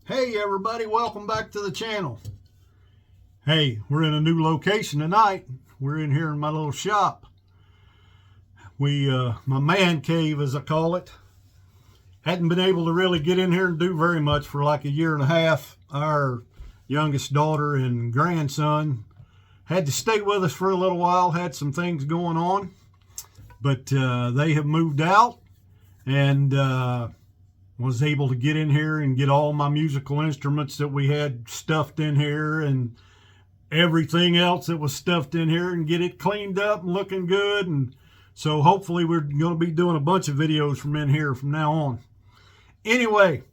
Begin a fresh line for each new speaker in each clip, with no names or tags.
Hey everybody, welcome back to the channel. Hey, we're in a new location tonight. We're in here in my little shop. My man cave, as I call it. Hadn't been able to really get in here and do very much for like a year and a half. Our youngest daughter and grandson had to stay with us for a little while, had some things going on. But they have moved out, and was able to get in here and get all my musical instruments that we had stuffed in here and everything else that was stuffed in here, and get it cleaned up and looking good. And so hopefully we're going to be doing a bunch of videos from in here from now on. Anyway,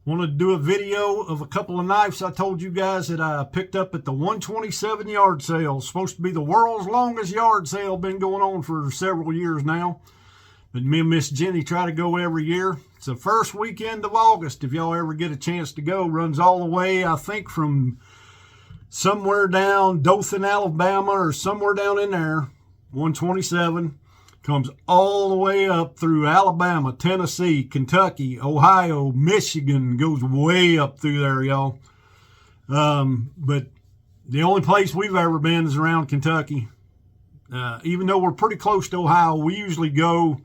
wanted to do a video of a couple of knives I told you guys that I picked up at the 127 yard sale. It's supposed to be the world's longest yard sale, been going on for several years now. But me and Miss Jenny try to go every year. It's the first weekend of August, if y'all ever get a chance to go. Runs all the way, I think, from somewhere down Dothan, Alabama, or somewhere down in there, 127. Comes all the way up through Alabama, Tennessee, Kentucky, Ohio, Michigan. Goes way up through there, y'all. But the only place we've ever been is around Kentucky. Even though we're pretty close to Ohio, we usually go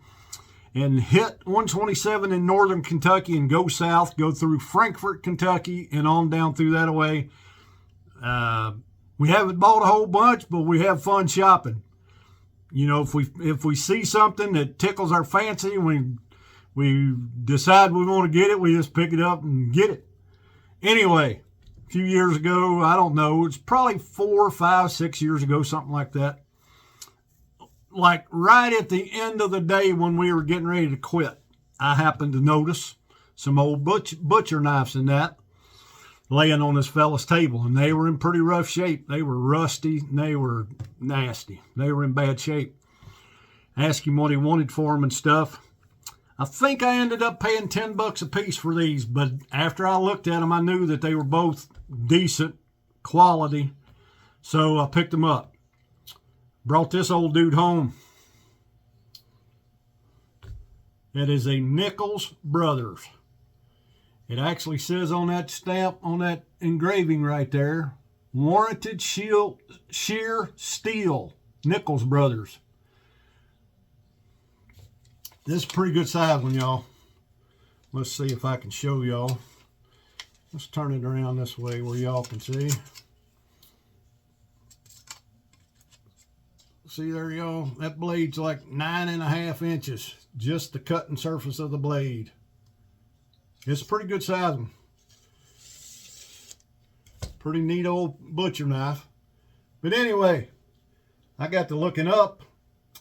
and hit 127 in northern Kentucky and go south, go through Frankfort, Kentucky, and on down through that way. We haven't bought a whole bunch, but we have fun shopping. You know, if we see something that tickles our fancy and we decide we want to get it, we just pick it up and get it. Anyway, a few years ago, I don't know, it's probably 4, 5, 6 years ago, something like that. Like right at the end of the day when we were getting ready to quit, I happened to notice some old butcher knives and that laying on this fella's table, and they were in pretty rough shape. They were rusty, and they were nasty. They were in bad shape. I asked him what he wanted for them and stuff. I think I ended up paying $10 a piece for these, but after I looked at them, I knew that they were both decent quality, so I picked them up. Brought this old dude home. It is a Nichols Bros. It actually says on that stamp, on that engraving right there, warranted shear steel, Nichols Bros. This is a pretty good size one, y'all. Let's see if I can show y'all. Let's turn it around this way where y'all can see. See there, y'all? That blade's like 9.5 inches. Just the cutting surface of the blade. It's a pretty good size one. Pretty neat old butcher knife. But anyway, I got to looking up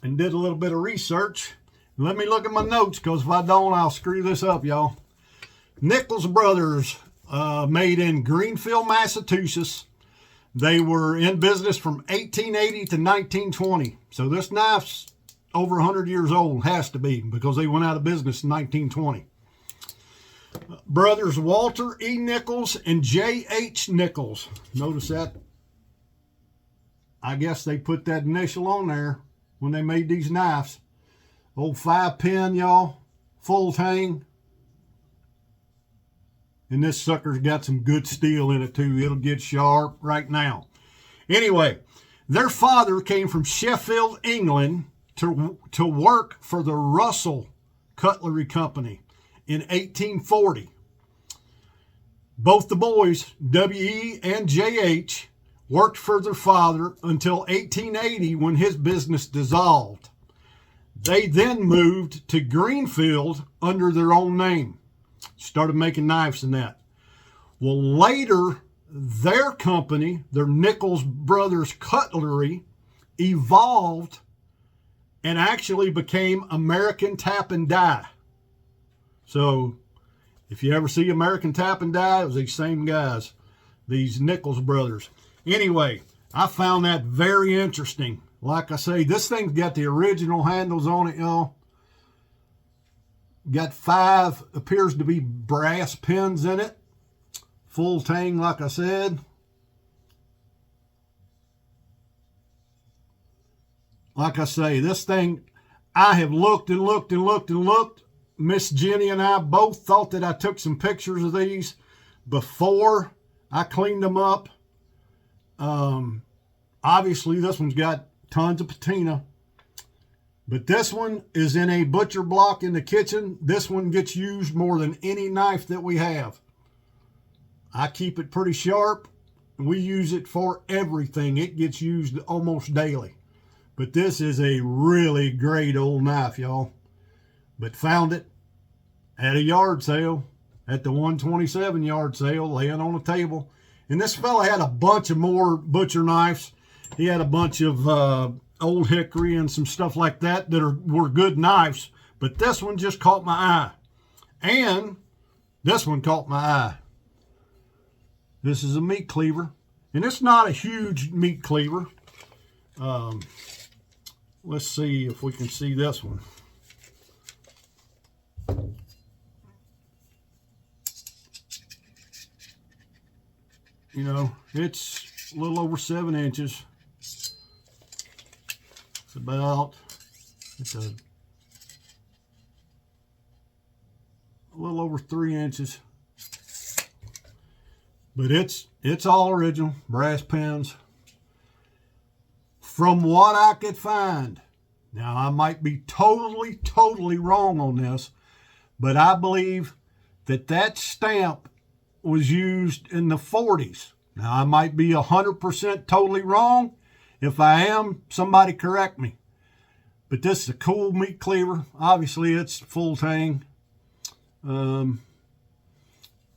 and did a little bit of research. Let me look at my notes, because if I don't, I'll screw this up, y'all. Nichols Bros. Made in Greenfield, Massachusetts. They were in business from 1880 to 1920. So this knife's over 100 years old, has to be, because they went out of business in 1920. Brothers Walter E. Nichols and J.H. Nichols. Notice that. I guess they put that initial on there when they made these knives. Old 5-pin, y'all. Full tang. And this sucker's got some good steel in it too. It'll get sharp right now. Anyway, their father came from Sheffield, England to work for the Russell Cutlery Company in 1840. Both the boys, W.E. and J.H., worked for their father until 1880 when his business dissolved. They then moved to Greenfield under their own name. Started making knives and that. Well, later, their company, their Nichols Brothers Cutlery, evolved and actually became American Tap and Die. So, if you ever see American Tap and Die, it was these same guys, these Nichols Brothers. Anyway, I found that very interesting. Like I say, this thing's got the original handles on it, y'all. Got 5, appears to be brass pins in it. Full tang, like I said. Like I say, this thing, I have looked and looked and looked and looked. Miss Jenny and I both thought that I took some pictures of these. before I cleaned them up. Obviously, this one's got tons of patina. But this one is in a butcher block in the kitchen. This one gets used more than any knife that we have. I keep it pretty sharp. We use it for everything. It gets used almost daily. But this is a really great old knife, y'all. But found it at a yard sale, at the 127 yard sale, laying on a table. And this fella had a bunch of more butcher knives. He had a bunch of old hickory and some stuff like that were good knives. But this one just caught my eye. And this one caught my eye. This is a meat cleaver. And it's not a huge meat cleaver. Let's see if we can see this one. You know, it's a little over 7 inches. It's a little over 3 inches. But it's all original, brass pins. From what I could find, now I might be totally wrong on this, but I believe that stamp was used in the 40s. Now I might be 100% totally wrong. If I am, somebody correct me. But this is a cool meat cleaver. Obviously it's full tang.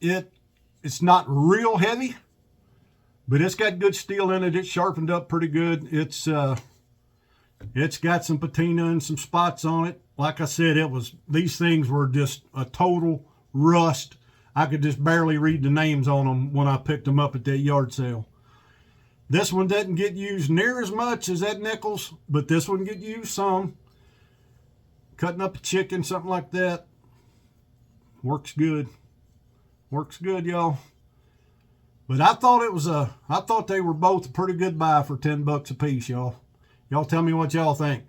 It's not real heavy, but it's got good steel in it. It's sharpened up pretty good. It's got some patina and some spots on it. Like I said, these things were just a total rust. I could just barely read the names on them when I picked them up at that yard sale. This one doesn't get used near as much as that Nichols, but this one get used some. Cutting up a chicken, something like that. Works good. Works good, y'all. But I thought they were both a pretty good buy for 10 bucks a piece, y'all. Y'all tell me what y'all think.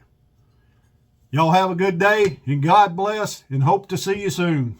Y'all have a good day, and God bless, and hope to see you soon.